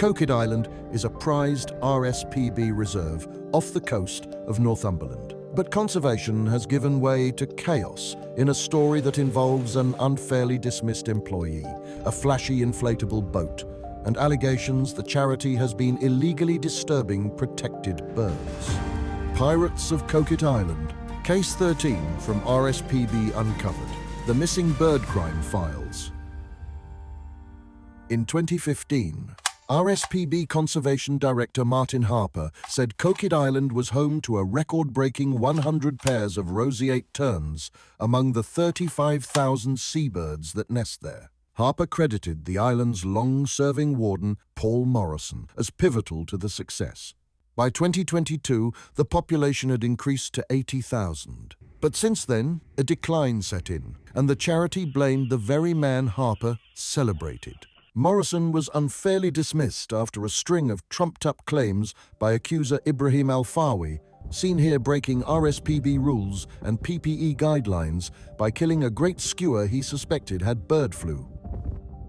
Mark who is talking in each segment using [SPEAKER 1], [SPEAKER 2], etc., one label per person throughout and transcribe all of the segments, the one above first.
[SPEAKER 1] Coquet Island is a prized RSPB reserve off the coast of Northumberland. But conservation has given way to chaos in a story that involves an unfairly dismissed employee, a flashy inflatable boat, and allegations the charity has been illegally disturbing protected birds. Pirates of Coquet Island. Case 13 from RSPB uncovered. The missing Birdcrime files. In 2015, RSPB Conservation Director Martin Harper said Coquet Island was home to a record-breaking 100 pairs of roseate terns among the 35,000 seabirds that nest there. Harper credited the island's long-serving warden, Paul Morrison, as pivotal to the success. By 2022, the population had increased to 80,000. But since then, a decline set in, and the charity blamed the very man Harper celebrated. Morrison was unfairly dismissed after a string of trumped-up claims by accuser Ibrahim Al-Fawi, seen here breaking RSPB rules and PPE guidelines by killing a great skua he suspected had bird flu.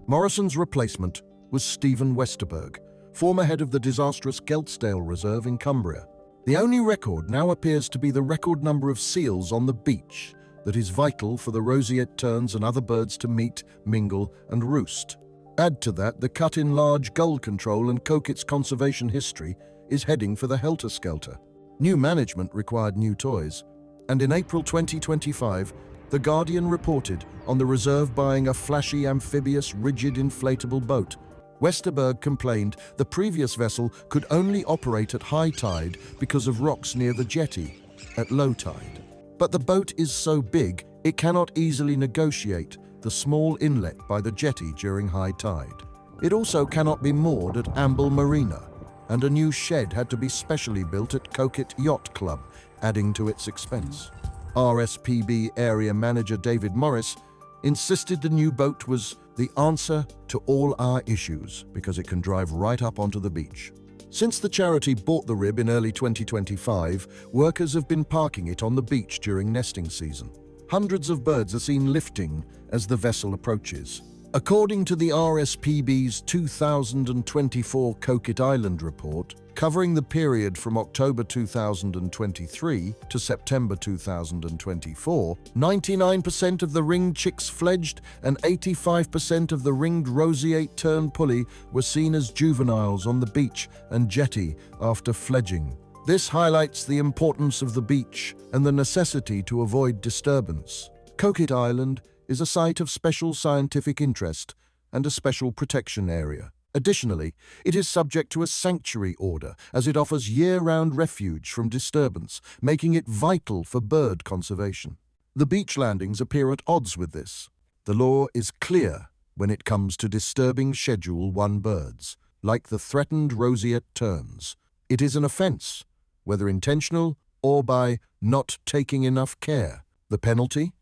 [SPEAKER 1] Morrison's replacement was Stephen Westerberg, former head of the disastrous Geltsdale Reserve in Cumbria. The only record now appears to be the record number of seals on the beach that is vital for the roseate terns and other birds to meet, mingle, and roost. Add to that the cut-in-large gull control, and Coquet's conservation history is heading for the helter-skelter. New management required new toys, and in April 2025, The Guardian reported on the reserve buying a flashy, amphibious, rigid inflatable boat. Westerberg complained the previous vessel could only operate at high tide because of rocks near the jetty at low tide. But the boat is so big it cannot easily negotiate the small inlet by the jetty during high tide. It also cannot be moored at Amble Marina, and a new shed had to be specially built at Coquet Yacht Club, adding to its expense. RSPB area manager David Morris insisted the new boat was the answer to all our issues because it can drive right up onto the beach. Since the charity bought the rib in early 2025, workers have been parking it on the beach during nesting season. Hundreds of birds are seen lifting as the vessel approaches. According to the RSPB's 2024 Coquet Island report, covering the period from October 2023 to September 2024, 99% of the ringed chicks fledged and 85% of the ringed roseate tern pulley were seen as juveniles on the beach and jetty after fledging. This highlights the importance of the beach and the necessity to avoid disturbance. Coquet Island is a site of special scientific interest and a special protection area. Additionally, it is subject to a sanctuary order as it offers year-round refuge from disturbance, making it vital for bird conservation. The beach landings appear at odds with this. The law is clear when it comes to disturbing Schedule 1 birds, like the threatened roseate terns. It is an offence, whether intentional or by not taking enough care. The penalty?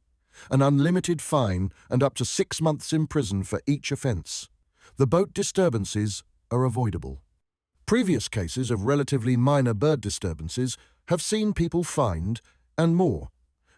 [SPEAKER 1] An unlimited fine and up to 6 months in prison for each offence. The boat disturbances are avoidable. Previous cases of relatively minor bird disturbances have seen people fined and more,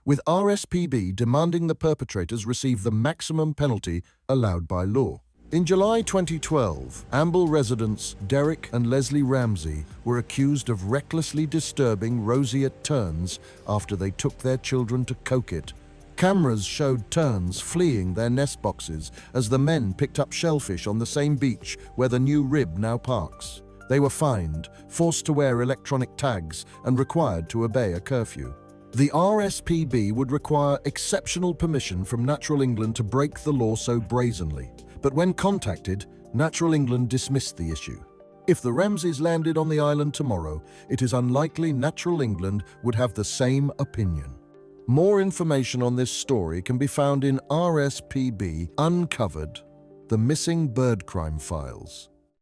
[SPEAKER 1] with RSPB demanding the perpetrators receive the maximum penalty allowed by law. In July 2012, Amble residents Derek and Leslie Ramsey were accused of recklessly disturbing roseate terns after they took their children to Coquet. Cameras showed terns fleeing their nest boxes as the men picked up shellfish on the same beach where the new rib now parks. They were fined, forced to wear electronic tags, and required to obey a curfew. The RSPB would require exceptional permission from Natural England to break the law so brazenly. But when contacted, Natural England dismissed the issue. If the Ramseys landed on the island tomorrow, it is unlikely Natural England would have the same opinion. More information on this story can be found in RSPB Uncovered: The Missing Birdcrime Files.